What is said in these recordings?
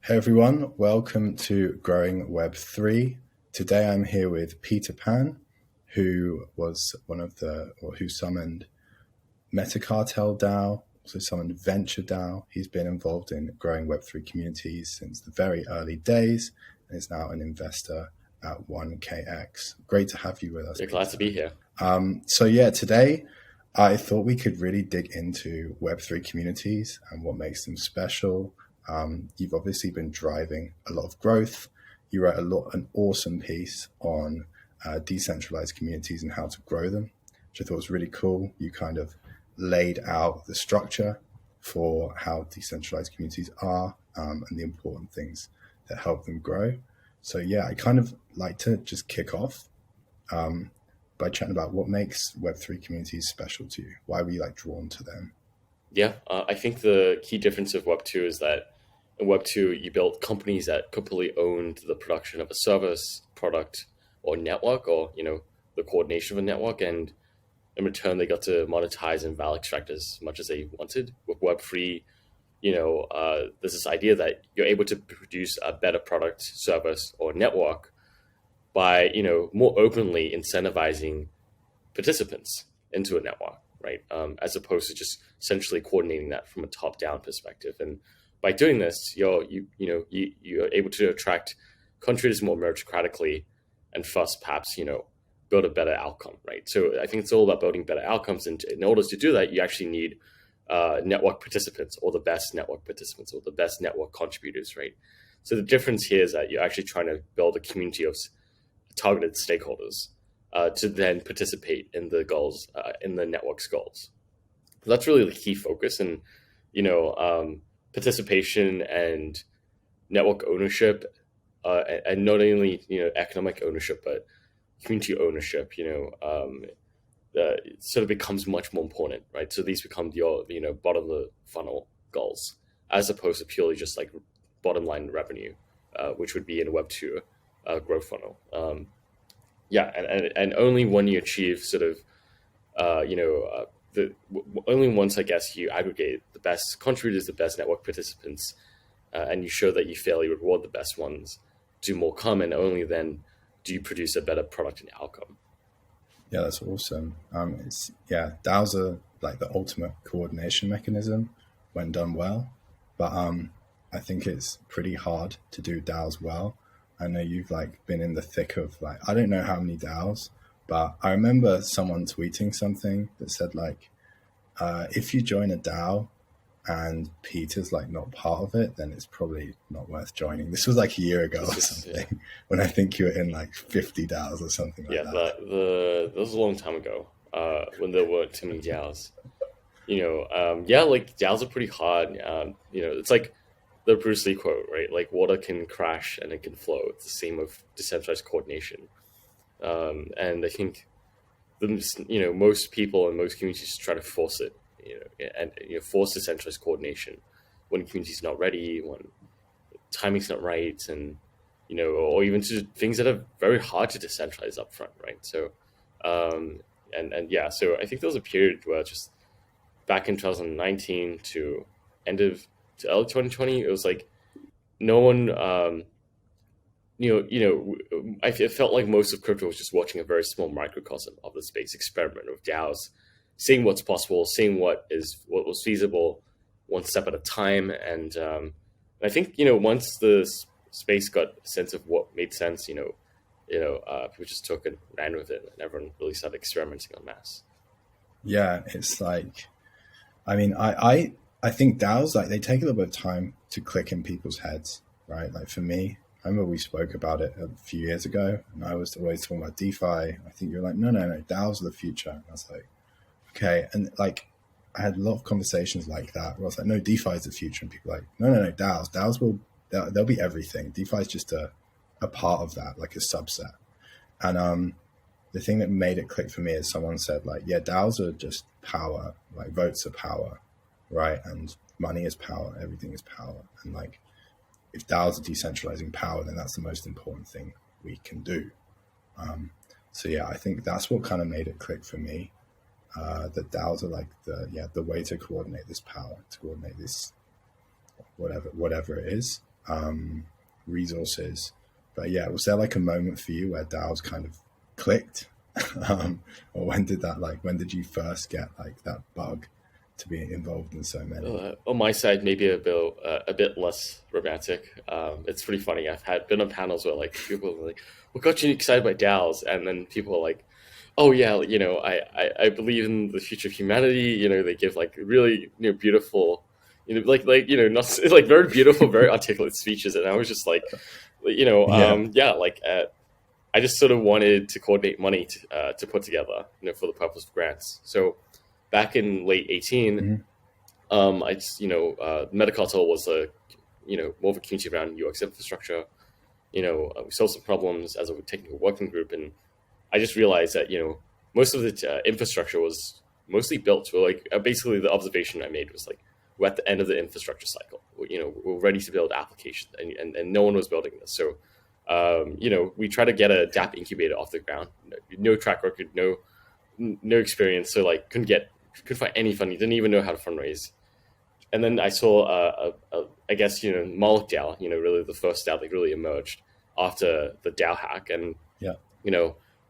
Hey everyone, welcome to Growing Web3. Today I'm here with pet3rpan, who was who summoned MetaCartel DAO, also summoned Venture DAO. He's been involved in Growing Web3 Communities since the very early days and is now an investor at 1KX. Great to have you with us. You're glad to be here. Today I thought we could really dig into Web3 communities and what makes them special. You've obviously been driving a lot of growth. You wrote an awesome piece on decentralized communities and how to grow them, which I thought was really cool. You kind of laid out the structure for how decentralized communities are and the important things that help them grow. So yeah, I kind of like to just kick off by chatting about what makes Web3 communities special to you. Why were you drawn to them? Yeah, I think the key difference of Web2 is that in Web2, you built companies that completely owned the production of a service, product, or network, or the coordination of a network, and in return, they got to monetize and value extract as much as they wanted. With Web3, there's this idea that you're able to produce a better product, service, or network by more openly incentivizing participants into a network, right? As opposed to just centrally coordinating that from a top-down perspective. And by doing this, you're able to attract contributors more meritocratically, and thus perhaps build a better outcome, right? So I think it's all about building better outcomes, and in order to do that, you actually need network participants, or the best network participants, or the best network contributors, right? So the difference here is that you're actually trying to build a community of targeted stakeholders to then participate in the goals, in the network's goals. So that's really the key focus, and participation and network ownership, and not only economic ownership, but community ownership. It sort of becomes much more important, right? So these become your bottom of the funnel goals, as opposed to purely just bottom line revenue, which would be in a Web2 growth funnel. And only when you achieve sort of only once, I guess, you aggregate the best contributors, the best network participants, and you show that you fairly reward the best ones, do more come, and only then do you produce a better product and outcome. Yeah, that's awesome. DAOs are the ultimate coordination mechanism when done well, but I think it's pretty hard to do DAOs well. I know you've been in the thick of I don't know how many DAOs, but I remember someone tweeting something that said if you join a DAO and Peter's not part of it, then it's probably not worth joining. This was a year ago or something, when I think you were in 50 DAOs or something like that. That was a long time ago, when there weren't too many DAOs. DAOs are pretty hard. It's the Bruce Lee quote, right? Water can crash and it can flow. It's the same with decentralized coordination. And I think most people and most communities try to force it, and force decentralized coordination when community's not ready, when timing's not right, and or even to things that are very hard to decentralize up front, right? So so I think there was a period where just back in 2019 to early 2020, it was no one, I felt like most of crypto was just watching a very small microcosm of the space experiment of DAOs, seeing what's possible, seeing what was feasible, one step at a time. And I think once the space got a sense of what made sense, people just took and ran with it, and everyone really started experimenting en masse. Yeah, it's I think DAOs, they take a little bit of time to click in people's heads, right? For me, I remember we spoke about it a few years ago, and I was always talking about DeFi. I think you're no, DAOs are the future. And I was okay. And I had a lot of conversations like that where I was no, DeFi is the future. And people are no, DAOs they'll be everything. DeFi is just a part of that, a subset. And the thing that made it click for me is someone said DAOs are just power, votes are power, right? And money is power, everything is power. And if DAOs are decentralizing power, then that's the most important thing we can do. I think that's what kind of made it click for me. That DAOs are the way to coordinate this power, to coordinate this whatever it is. resources. But yeah, was there like a moment for you where DAOs kind of clicked? Or when did you first get like that bug to be involved in so many? On my side, maybe a bit less romantic. It's pretty funny. Been on panels where like people are like, "What got you excited by DAOs?" And then people are like, "Oh yeah, I believe in the future of humanity." They give like really beautiful, not like very beautiful, very articulate speeches, and I was just like, Yeah. yeah, I just sort of wanted to coordinate money to put together, for the purpose of grants. So back in late 18, Mhm. MetaCartel was more of a community around UX infrastructure. We solved some problems as a technical working group, and I just realized that most of the infrastructure was mostly built. So basically the observation I made was like we're at the end of the infrastructure cycle. We're ready to build applications, and no one was building this. So we try to get a DApp incubator off the ground. No track record, no experience. So couldn't find any funding. Didn't even know how to fundraise. And then I saw, I guess Moloch DAO. Really the first DAO that really emerged after the DAO hack, and Yeah.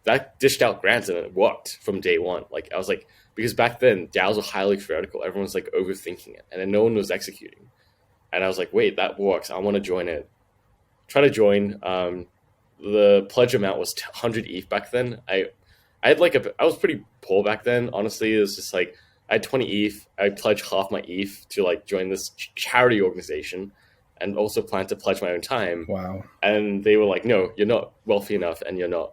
that dished out grants and it worked from day one. Like I was like, because back then DAOs were highly theoretical. Everyone's like overthinking it, and then no one was executing. And I was like, wait, that works. I want to join it. Try to join. The pledge amount was 100 ETH back then. I was pretty poor back then. Honestly, it was just like I had 20 ETH. I pledged half my ETH to join this charity organization, and also planned to pledge my own time. Wow. And they were like, "No, you're not wealthy enough, and you don't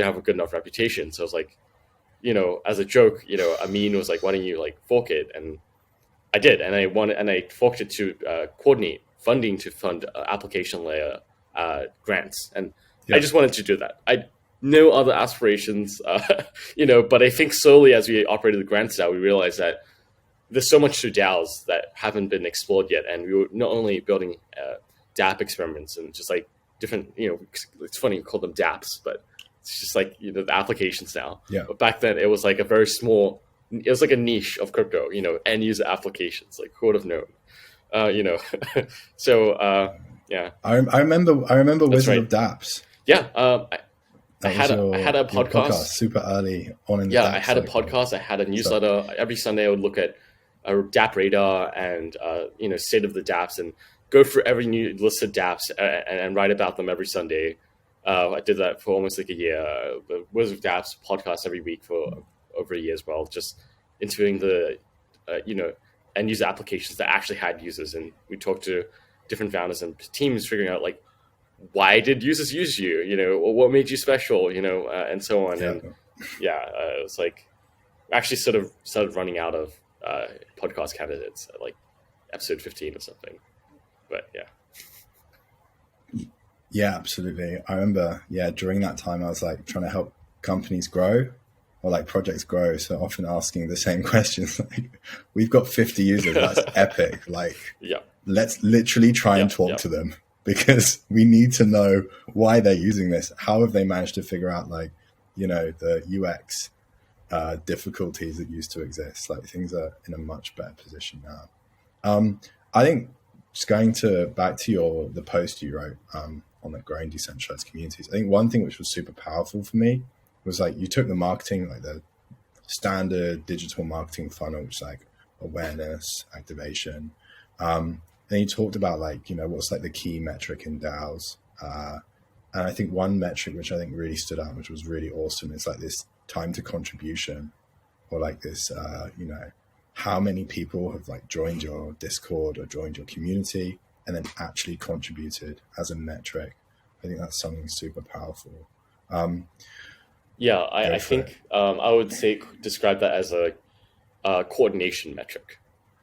have a good enough reputation." So I was like, as a joke, Amin was like, "Why don't you fork it?" And I did, and I forked it to coordinate funding to fund application layer grants, and Yeah. I just wanted to do that. I no other aspirations, But I think slowly as we operated the grants out, we realized that there's so much to DAOs that haven't been explored yet, and we were not only building DApp experiments and just different, it's funny we call them DApps, but it's just the applications now. Yeah. But back then it was a very small. It was like a niche of crypto, end user applications. Who would have known? So yeah. I remember That's Wizard right. of Dapps. Yeah, I That had was I had a your podcast. super early on in the Yeah, Dapps I had a cycle. podcast. I had a newsletter. Every Sunday I would look at a DApp radar and state of the DApps and go through every new list of DApps and write about them every Sunday. I did that for almost a year. The Wizard of Dapps podcast every week for over a year as well, just interviewing the end user applications that actually had users, and we talked to different founders and teams, figuring out why did users use you, or what made you special, and so on. Yeah. And yeah, it was actually sort of started running out of podcast candidates at episode 15 or something. But yeah. Yeah, absolutely. I remember, during that time, I was trying to help companies grow or projects grow. So often asking the same questions, we've got 50 users. That's epic. Yeah. Let's literally try and talk to them, because we need to know why they're using this. How have they managed to figure out the UX difficulties that used to exist? Things are in a much better position now. I think just going back to the post you wrote on the growing decentralized communities, I think one thing which was super powerful for me was you took the marketing, the standard digital marketing funnel, which is awareness, activation. Then you talked about what's the key metric in DAOs. And I think one metric which I think really stood out, which was really awesome, is this time to contribution, or this, how many people have joined your Discord or joined your community and then actually contributed as a metric. I think that's something super powerful. Yeah, I think I would describe that as a coordination metric,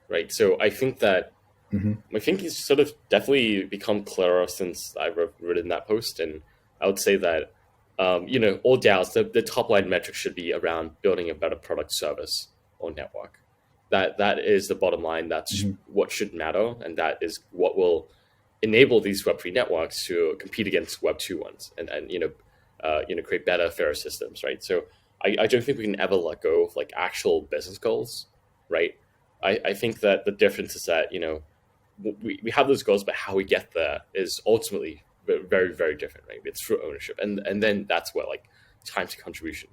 right? So I think that my thinking's sort of definitely become clearer since I've written that post, and I would say that all DAOs, the top line metric should be around building a better product, service, or network. That is the bottom line. That's what should matter, and that is what will enable these Web3 networks to compete against Web2 ones, and create better, fairer systems, right? So I don't think we can ever let go of actual business goals, right? I think that the difference is that we have those goals, but how we get there is ultimately very, very different, right? It's through ownership, and then that's where like time to contribution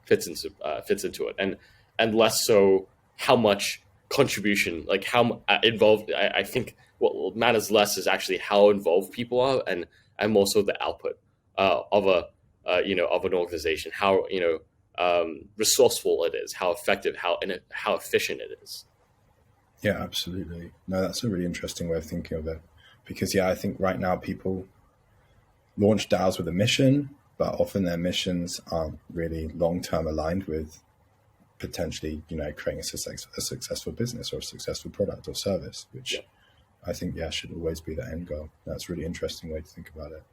fits into it, and less so how much contribution, like how involved. I think what matters less is actually how involved people are, and more so the output of of an organization, how resourceful it is, how effective, how efficient it is. Yeah, absolutely. No, that's a really interesting way of thinking of it. Because, I think right now people launch DAOs with a mission, but often their missions aren't really long-term aligned with potentially, creating a successful business or a successful product or service, which I think, should always be the end goal. That's a really interesting way to think about it.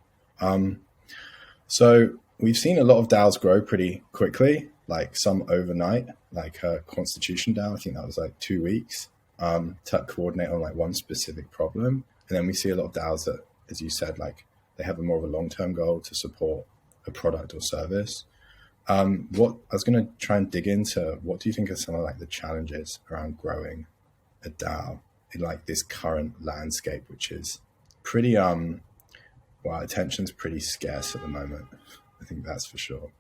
So we've seen a lot of DAOs grow pretty quickly, like some overnight, like Constitution DAO. I think that was like 2 weeks. To coordinate on like one specific problem. And then we see a lot of DAOs that, as you said, like they have a more of a long-term goal to support a product or service. What I was going to try and dig into, what do you think are some of like the challenges around growing a DAO in like this current landscape, which is pretty, attention's pretty scarce at the moment. I think that's for sure.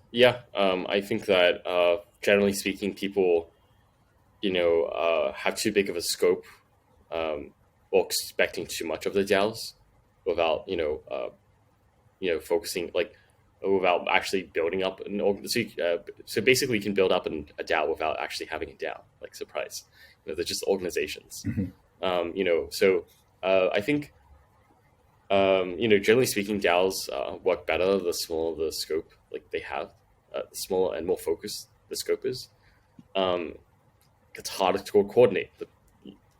Yeah. I think that generally speaking, people have too big of a scope, or expecting too much of the DAOs without, focusing, like, without actually building up an organization. So basically, you can build up a DAO without actually having a DAO. Like, surprise, they're just organizations. Mm-hmm. So I think, generally speaking, DAOs work better the smaller the scope, like they have, the smaller and more focused the scope is. It's harder to coordinate the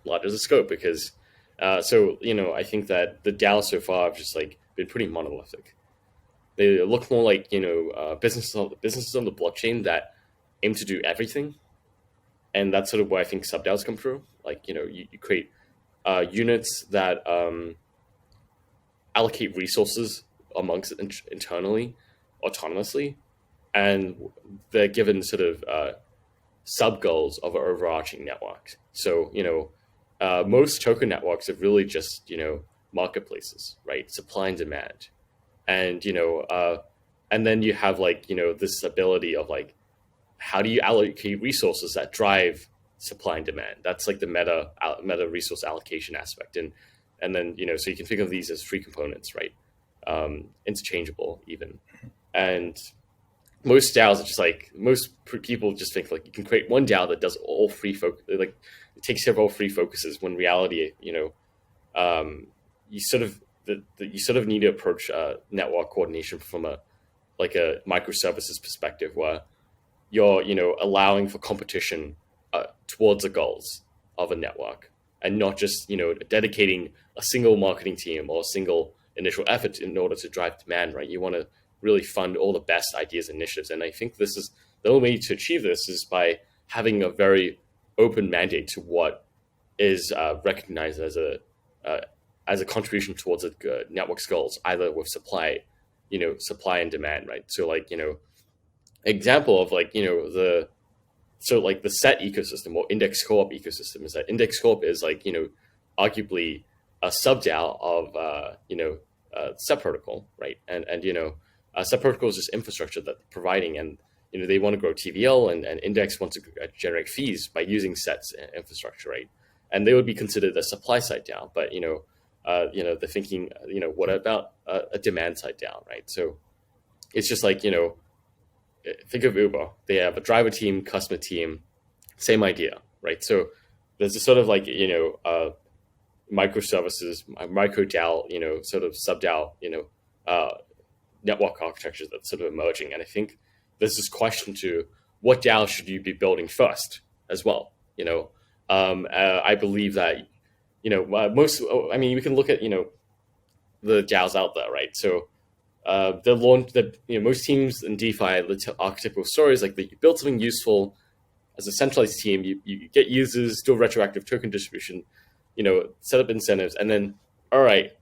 larger the scope because, I think that the DAOs so far have just like been pretty monolithic. They look more like businesses on the blockchain that aim to do everything, and that's sort of where I think sub DAOs come through. Like you create units that allocate resources amongst internally, autonomously, and they're given sort of sub goals of an overarching network. So, most token networks are really just, marketplaces, right? Supply and demand. And, and then you have like, this ability of like, how do you allocate resources that drive supply and demand? That's like the meta resource allocation aspect. And then, so you can think of these as free components, right? Interchangeable even. And most DAOs are just like, most people just think like you can create one DAO that does all free like it takes several free focuses, when reality, you sort of need to approach network coordination from a microservices perspective, where you're, allowing for competition towards the goals of a network, and not just, dedicating a single marketing team or a single initial effort in order to drive demand, right? You want to really fund all the best ideas and initiatives. And I think this is the only way to achieve this is by having a very open mandate to what is recognized as a contribution towards a network's goals, either with supply and demand, right? So like, example of like, the set ecosystem or index co-op ecosystem is that index co-op is like, arguably a sub DAO of, set protocol, right? And set protocol is just infrastructure that they're providing, and they want to grow TVL, and Index wants to generate fees by using sets infrastructure, right? And they would be considered a supply side DAO, but they're thinking, what about a demand side DAO, right? So it's just like think of Uber. They have a driver team, customer team, same idea, right? So there's this sort of like microservices, micro DAO, sort of sub DAO, network architecture that's sort of emerging. And I think there's this question to what DAO should you be building first as well. I believe that, we can look at, the DAOs out there, right? So most teams in DeFi, the archetypical story is like that you build something useful as a centralized team, you get users, do retroactive token distribution, set up incentives, and then, all right,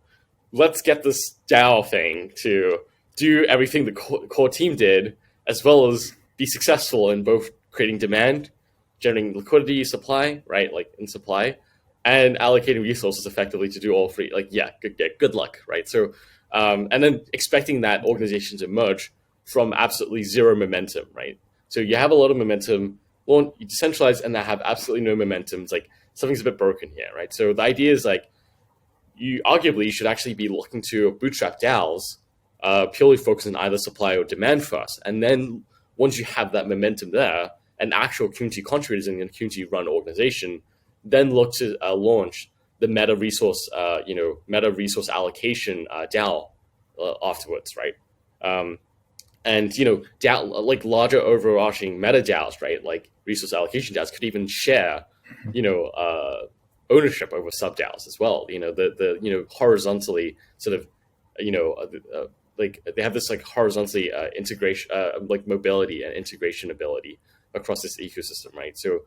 let's get this DAO thing to do everything the core team did, as well as be successful in both creating demand, generating liquidity, supply, right? Like in supply, and allocating resources effectively to do all three. Like, yeah, good luck, right? So, and then expecting that organizations emerge from absolutely zero momentum, right? So you have a lot of momentum, well, you decentralize and that have absolutely no momentum. It's like something's a bit broken here, right? So the idea is like, you should actually be looking to bootstrap DAOs, purely focus on either supply or demand first. And then once you have that momentum there, an actual community contributors in a community run organization, then look to launch the meta resource allocation DAO afterwards, right? And DAO, like larger overarching meta DAOs, right? Like resource allocation DAOs could even share, ownership over sub DAOs as well. The horizontally sort of, like they have this like horizontally integration, like mobility and integration ability across this ecosystem, right? So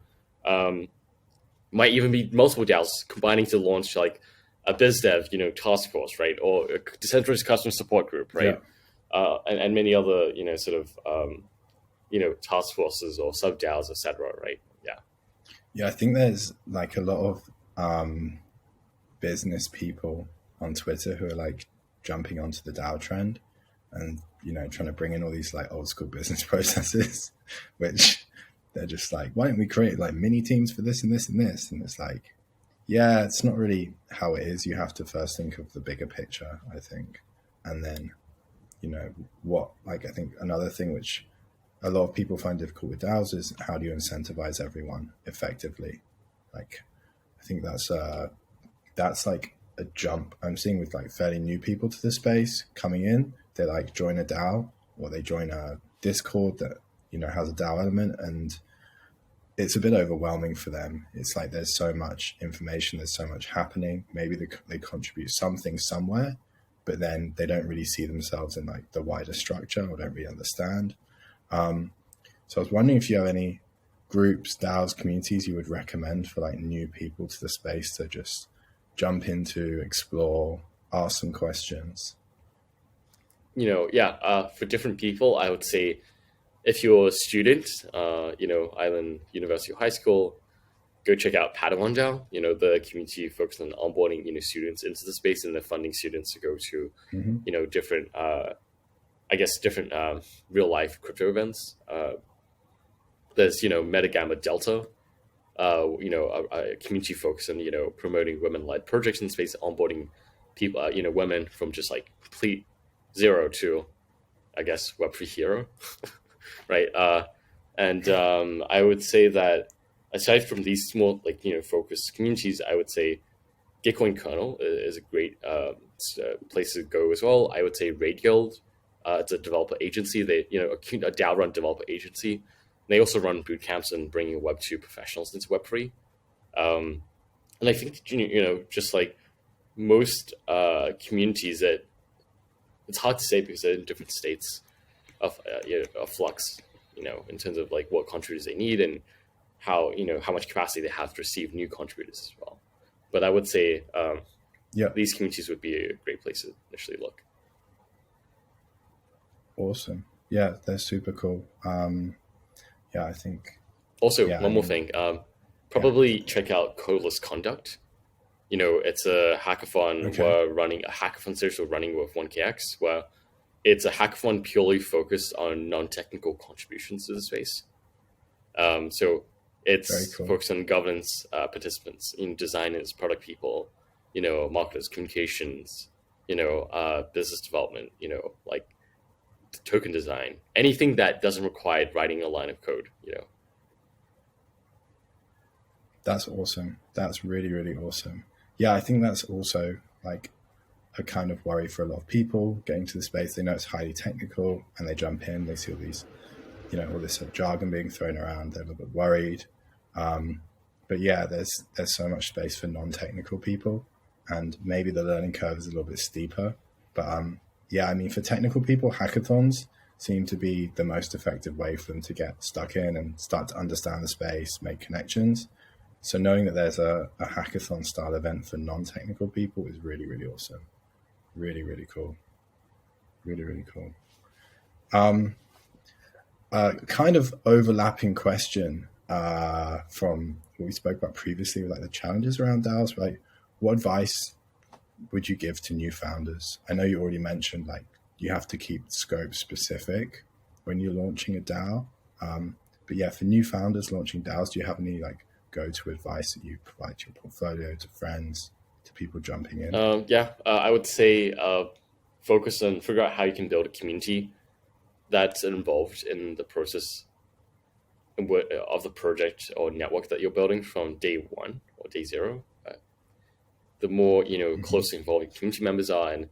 might even be multiple DAOs combining to launch like a biz dev, task force, right? Or a decentralized customer support group, right? Yeah. And many other, task forces or sub DAOs, etc. Right? Yeah. Yeah, I think there's like a lot of business people on Twitter who are like jumping onto the DAO trend and, trying to bring in all these like old school business processes, which they're just like, why don't we create like mini teams for this and this and this? And it's like, yeah, it's not really how it is. You have to first think of the bigger picture, I think. And then, I think another thing which a lot of people find difficult with DAOs is how do you incentivize everyone effectively? Like, I think that's like a jump I'm seeing with like fairly new people to the space coming in. They like join a DAO or they join a Discord that, has a DAO element, and it's a bit overwhelming for them. It's like there's so much information, there's so much happening. Maybe they contribute something somewhere, but then they don't really see themselves in like the wider structure or don't really understand. So I was wondering if you have any groups, DAOs, communities you would recommend for like new people to the space to just jump into, explore, ask some questions. For different people, I would say if you're a student, Island University or high school, go check out Padawan DAO, the community focused on onboarding, students into the space and the funding students to go to, different, different real life crypto events. There's, Metagamma Delta, a community focused on, promoting women-led projects in space, onboarding people, women from just like complete zero to, I guess, Web3 hero, right? I would say that aside from these small, focused communities, I would say Gitcoin Kernel is a great place to go as well. I would say Raid Guild, it's a developer agency. They, a DAO-run developer agency. They also run boot camps and bringing Web2 professionals into Web3. And I think, just like most communities, that it's hard to say because they're in different states of flux, in terms of like what contributors they need and how much capacity they have to receive new contributors as well. But I would say, these communities would be a great place to initially look. Awesome. Yeah, they're super cool. I think. Also, one more thing. Probably check out Codeless Conduct. It's a hackathon. Okay. We're running a hackathon series we're running with 1KX, where it's a hackathon purely focused on non-technical contributions to the space. So it's focused on governance participants, designers, product people, marketers, communications, business development, like token design, anything that doesn't require writing a line of code. That's awesome. That's really, really awesome. Yeah, I think that's also like a kind of worry for a lot of people getting to the space. They know it's highly technical and they jump in, they see all these, all this sort of jargon being thrown around. They're a little bit worried. But yeah, there's so much space for non-technical people, and maybe the learning curve is a little bit steeper. But for technical people, hackathons seem to be the most effective way for them to get stuck in and start to understand the space, make connections. So knowing that there's a hackathon style event for non-technical people is really, really awesome. Really, really cool. Really, really cool. Kind of overlapping question from what we spoke about previously with like the challenges around DAOs, right? What advice would you give to new founders? I know you already mentioned like you have to keep scope specific when you're launching a DAO. But yeah, for new founders launching DAOs, do you have any like go-to advice that you provide to your portfolio, to friends, to people jumping in? I would say focus on figure out how you can build a community that's involved in the process of the project or network that you're building from day one or day zero. The more closely involved community members are, and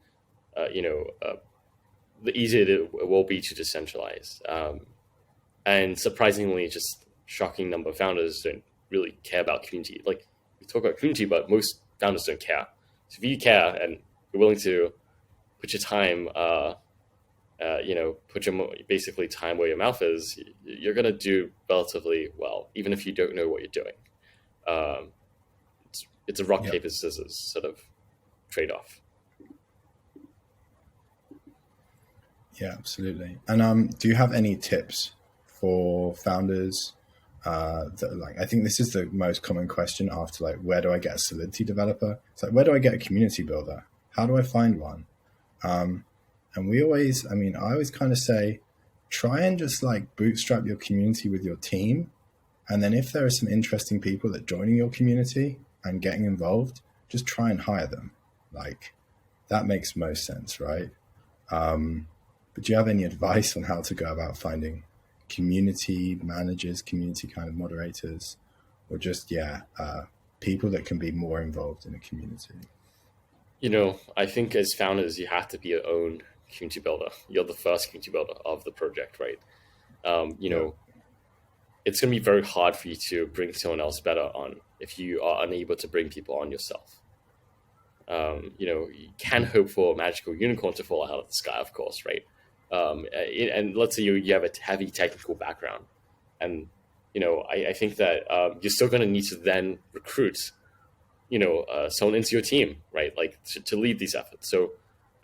the easier it will be to decentralize. And surprisingly, just shocking number of founders don't really care about community. Like, we talk about community, but most founders don't care. So if you care and you're willing to put your time, put your basically time where your mouth is, you're going to do relatively well, even if you don't know what you're doing. It's a rock, paper, scissors sort of trade-off. Yeah, absolutely. And do you have any tips for founders that, like, I think this is the most common question after like, where do I get a Solidity developer? It's like, where do I get a community builder? How do I find one? And I always kind of say, try and just like bootstrap your community with your team. And then if there are some interesting people that joining your community and getting involved, just try and hire them. Like, that makes most sense, right? But do you have any advice on how to go about finding community managers, community kind of moderators, or just, people that can be more involved in a community? I think as founders, you have to be your own community builder. You're the first community builder of the project, right? It's going to be very hard for you to bring someone else better on if you are unable to bring people on yourself. You can hope for a magical unicorn to fall out of the sky, of course, right? And let's say you have a heavy technical background, and I think that you're still going to need to then recruit someone into your team, right? Like to lead these efforts. So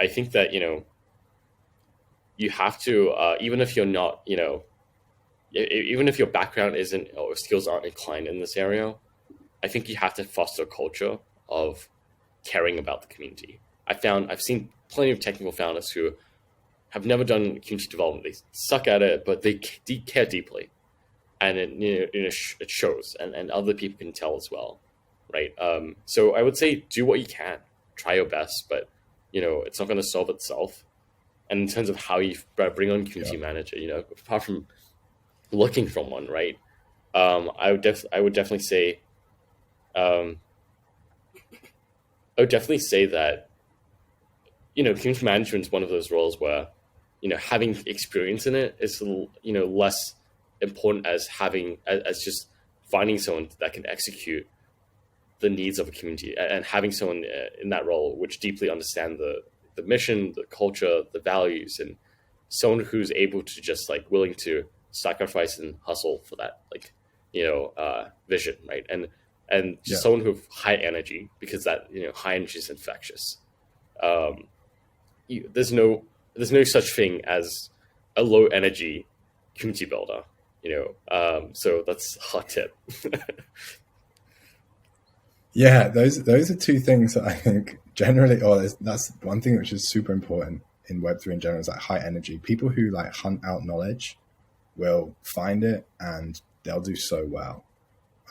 I think that you have to even if you're not even if your background isn't or skills aren't inclined in this area, I think you have to foster a culture of caring about the community. I've seen plenty of technical founders who have never done community development. They suck at it, but they care deeply, and it shows, and other people can tell as well, right? So I would say do what you can, try your best, but it's not going to solve itself. And in terms of how you bring on community manager, apart from looking for one, right? I would definitely say that community management is one of those roles where having experience in it is less important as just finding someone that can execute the needs of a community, and having someone in that role which deeply understand the mission, the culture, the values, and someone who's able to just like willing to sacrifice and hustle for that vision, right? And just someone who have high energy, because that high energy is infectious. There's no such thing as a low energy community builder, so that's a hot tip. Yeah, those are two things that I think generally, that's one thing which is super important in Web3 in general, is like high energy. People who like hunt out knowledge will find it and they'll do so well.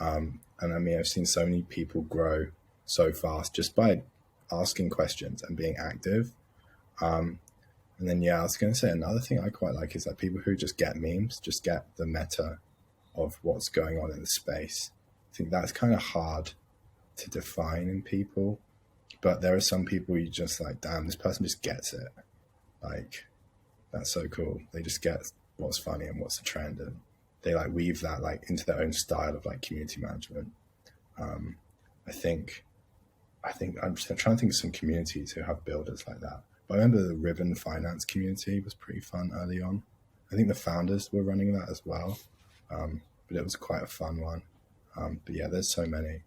And I mean, I've seen so many people grow so fast just by asking questions and being active. And then, I was going to say another thing I quite like is that people who just get memes, just get the meta of what's going on in the space. I think that's kind of hard to define in people, but there are some people you just like, damn, this person just gets it. Like, that's so cool. They just get what's funny and what's the trend, and they like weave that like into their own style of like community management. I think I'm just trying to think of some communities who have builders like that. But I remember the Ribbon Finance community was pretty fun early on. I think the founders were running that as well, but it was quite a fun one. But yeah, there's so many.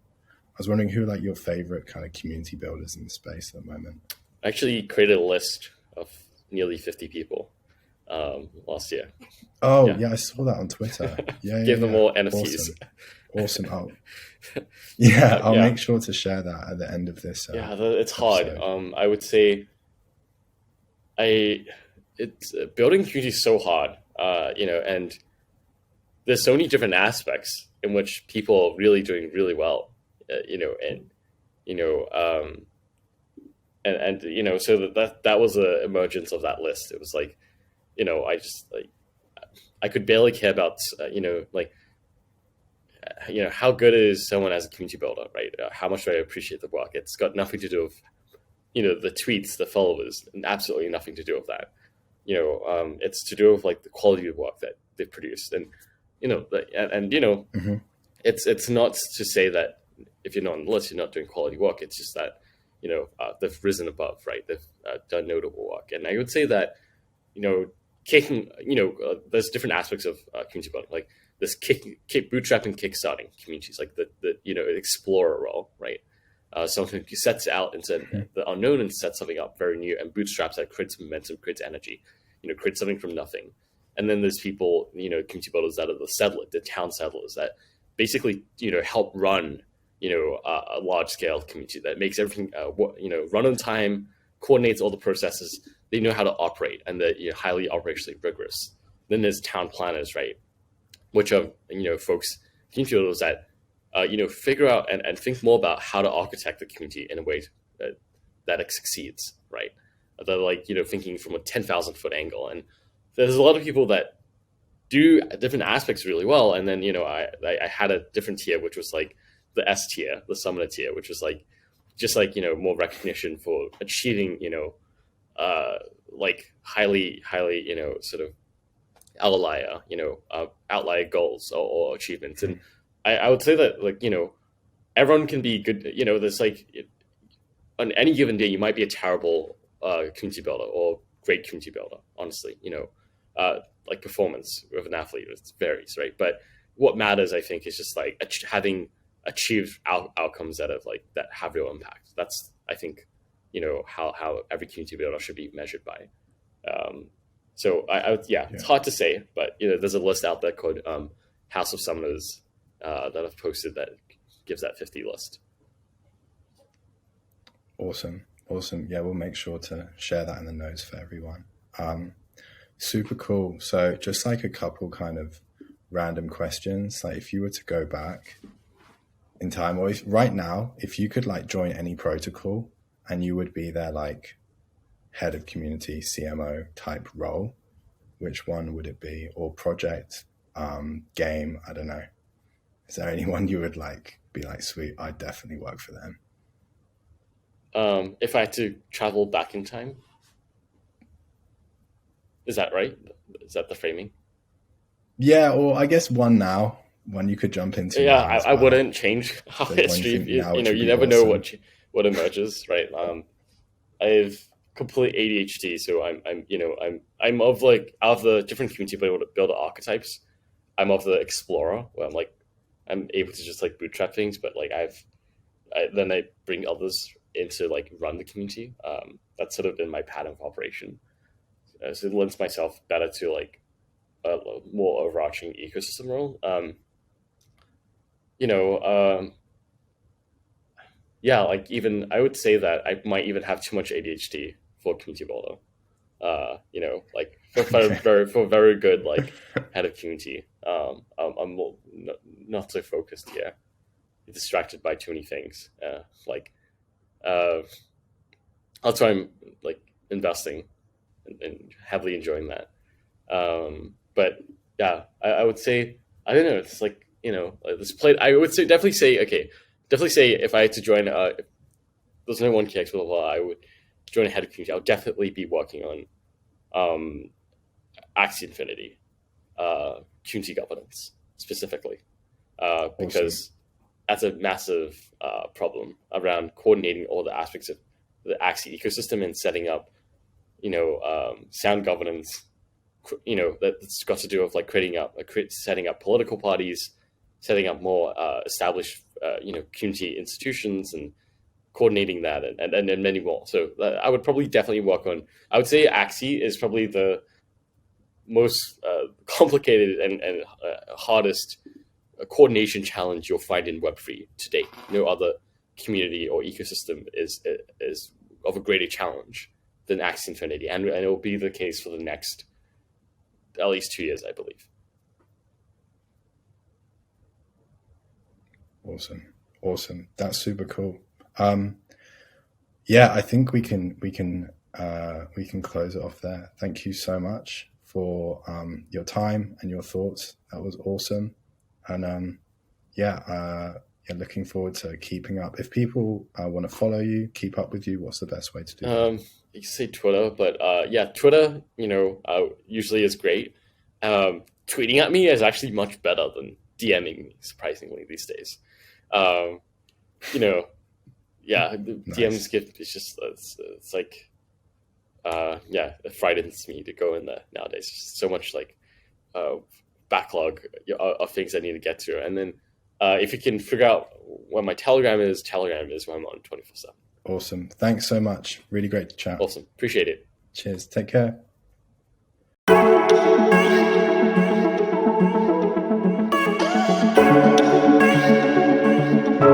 I was wondering who are like your favorite kind of community builders in the space at the moment. I actually created a list of nearly 50 people last year. Oh yeah, I saw that on Twitter. Yeah, Give them all NFTs. Awesome. I'll Yeah, make sure to share that at the end of this. it's hard. Episode. I would say it's building community is so hard. And there's so many different aspects in which people are really doing really well. So that was the emergence of that list. It was like, I could barely care about, how good is someone as a community builder, right? How much do I appreciate the work? It's got nothing to do with, the tweets, the followers, and absolutely nothing to do with that. It's to do with like the quality of work that they produced, and Mm-hmm. it's not to say that if you're not on the list, you're not doing quality work. It's just that they've risen above, right? They've done notable work, and I would say that there's different aspects of community building, like this bootstrapping, kickstarting communities, like the explorer role, right? Someone who sets out into the unknown and sets something up very new and bootstraps that, creates momentum, creates energy, creates something from nothing. And then there's people, community builders that are the town settlers that basically, help run, a large scale community that makes everything, run on time, coordinates all the processes. They know how to operate, and they're highly operationally rigorous. Then there's town planners, right? Which are, folks, community builders that, figure out and think more about how to architect the community in a way that it succeeds, right? They're like, thinking from a 10,000 foot angle. And there's a lot of people that do different aspects really well. And then, I had a different tier, which was like the S tier, the summoner tier, which was like, just like, more recognition for achieving, like highly, sort of outlier goals or achievements. And I would say that, like, everyone can be good. There's like, on any given day, you might be a terrible community builder or great community builder, honestly. Like performance with an athlete, it varies, right? But what matters, I think, is just like having achieved outcomes that have real impact. That's, I think, how every community builder should be measured by. So it's hard to say, but there's a list out there called House of Summoners that I've posted that gives that 50 list. Awesome. Yeah, we'll make sure to share that in the notes for everyone. Super cool. So just like a couple kind of random questions, like if you were to go back in time, or right now, if you could like join any protocol and you would be their like head of community, CMO type role, which one would it be? Or project, game, I don't know. Is there anyone you would like be like, sweet, I'd definitely work for them? If I had to travel back in time, is that right? Is that the framing? Yeah, or I guess one you could jump into. Yeah, I wouldn't change our history. You never know what emerges, right? I've complete ADHD, so I'm of like, out of the different community builder archetypes, I'm of the explorer, where I'm able to just like bootstrap things, but like then I bring others in to like run the community. That's sort of been my pattern of operation. So it lends myself better to like a more overarching ecosystem role. Like even I would say that I might even have too much ADHD for community builder. Like for very good like head of community. I'm not so focused here. Distracted by too many things. That's why I'm like investing and heavily enjoying that. But yeah, I would say, I don't know, it's like, this play, I would definitely say if I had to join, if there's no 1KX, blah, blah, blah, I would join a head of community. I would definitely be working on Axie Infinity, community governance specifically, because that's a massive problem around coordinating all the aspects of the Axie ecosystem and setting up, sound governance, that's got to do with like setting up political parties, setting up more established, community institutions, and coordinating that, and many more. So I would probably definitely work on. I would say Axie is probably the most complicated and hardest a coordination challenge you'll find in Web3 to date. No other community or ecosystem is of a greater challenge than Axie Infinity, and it will be the case for the next at least 2 years, I believe. Awesome. That's super cool. Yeah, I think we can close it off there. Thank you so much for your time and your thoughts. That was awesome. And looking forward to keeping up. If people want to follow you, keep up with you, what's the best way to do that? You can say Twitter, but Twitter, usually is great. Tweeting at me is actually much better than DMing me, surprisingly, these days. The Nice. DMs it's just, it's like, it frightens me to go in there nowadays. Just so much backlog of things I need to get to. And then if you can figure out what my Telegram is where I'm on 24/7. Awesome. Thanks so much. Really great to chat. Awesome. Appreciate it. Cheers. Take care.